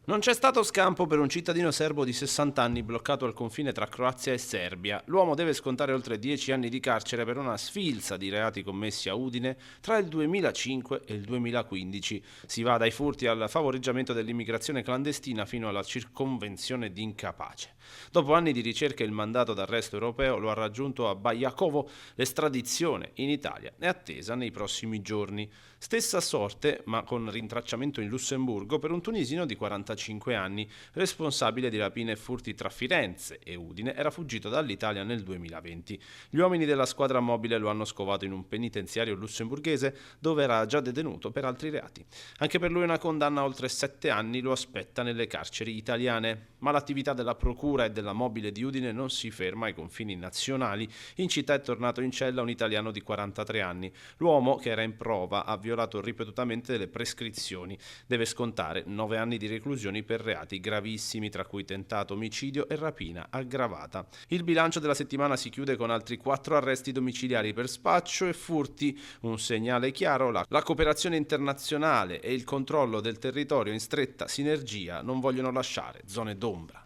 Non c'è stato scampo per un cittadino serbo di 60 anni bloccato al confine tra Croazia e Serbia. L'uomo deve scontare oltre 10 anni di carcere per una sfilza di reati commessi a Udine tra il 2005 e il 2015. Si va dai furti al favoreggiamento dell'immigrazione clandestina fino alla circonvenzione di incapace. Dopo anni di ricerca il mandato d'arresto europeo lo ha raggiunto a Bajakovo. L'estradizione in Italia è attesa nei prossimi giorni. Stessa sorte, ma con rintracciamento in Lussemburgo, per un tunisino di 45 anni, responsabile di rapine e furti tra Firenze e Udine, era fuggito dall'Italia nel 2020. Gli uomini della squadra mobile lo hanno scovato in un penitenziario lussemburghese dove era già detenuto per altri reati. Anche per lui una condanna a oltre 7 anni lo aspetta nelle carceri italiane. Ma l'attività della procura e della mobile di Udine non si ferma ai confini nazionali. In città è tornato in cella un italiano di 43 anni. L'uomo, che era in prova, ha violato ripetutamente le prescrizioni. Deve scontare 9 anni di reclusione per reati gravissimi, tra cui tentato omicidio e rapina aggravata. Il bilancio della settimana si chiude con altri 4 arresti domiciliari per spaccio e furti. Un segnale chiaro: la cooperazione internazionale e il controllo del territorio in stretta sinergia non vogliono lasciare zone d'ombra.